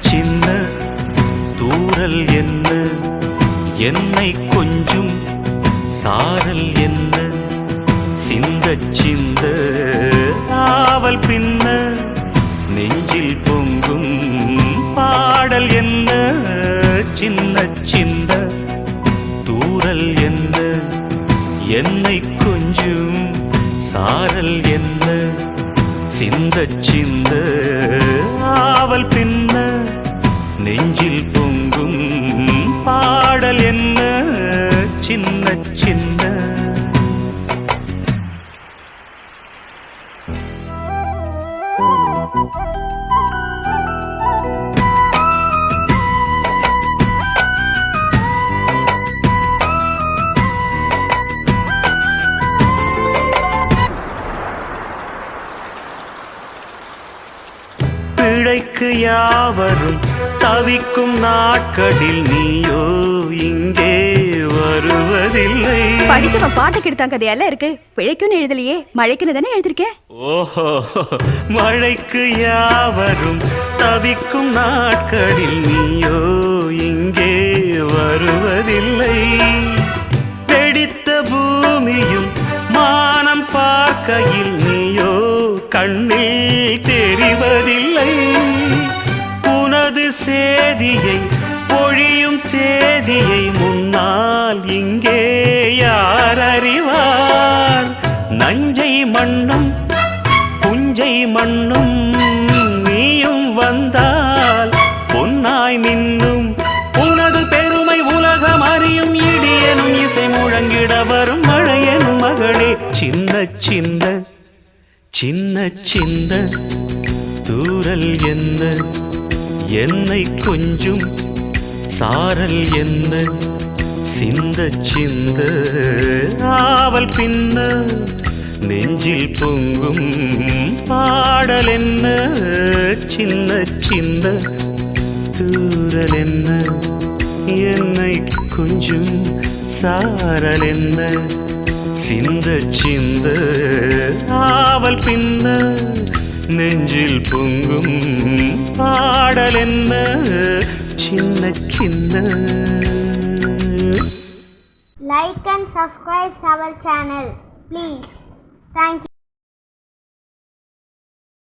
சின்ன தூறல் என்ன, என்னை கொஞ்சும் சாரல் என்ன, சிந்த சிந்த ஆவல் பின்ன நெஞ்சில் பொங்கும் பாடல் என்ன, சின்ன சின்ன தூறல் என்ன, என்னை கொஞ்சும் சாரல் என்ன, சிந்த சிந்த ஆவல் பின்ன நெஞ்சில் பொங்கும் பாடல் என்ன, சின்ன சின்ன. பிழைக்கு யாவரும் தவிக்கும் நாட்களில் நீயோ இங்கே வருவதில்லை. படிச்சவன் பாட்டு கெடுத்தான் கதையெல்லாம் இருக்கு. பிழைக்குன்னு எழுதலையே, மழைக்குன்னு தானே எழுதிருக்கேன். ஓஹோ, மழைக்கு யாவரும் தவிக்கும் நாட்களில் நீயோ இங்கே வருவதில்லை. வெடித்த பூமியும் மானம் பார்க்கையில் நீயோ கண்ணில் தெரிவதில்லை. உனது சேதியை பொழியும் தேதியை முன்னால் இங்கே யார் அறிவார்? நஞ்சை மண்ணும் புஞ்சை மண்ணும் நீயும் வந்தால் பொன்னாய் மின்னும். உனது பெருமை உலகம் அறியும். இடியனும் இசை முழங்கிட வரும் மழையனும் மகளே. சின்ன சின்ன சின்ன சின்ன தூறல் என்ன, என்னை கொஞ்சும் சாரல் என்ன, சிந்த சிந்த ஆவல் பின்ன நெஞ்சில் பொங்கும் பாடல் என்ன, சின்ன சின்ன தூறல் என்ன, என்னை கொஞ்சும் சாரல் என்ன, சிந்த சிந்த ஆவல் பின்ன நெஞ்சில் பொங்கும் பாடல் என்ன, சின்ன சின்ன. Like and subscribe our channel, please. Thank you.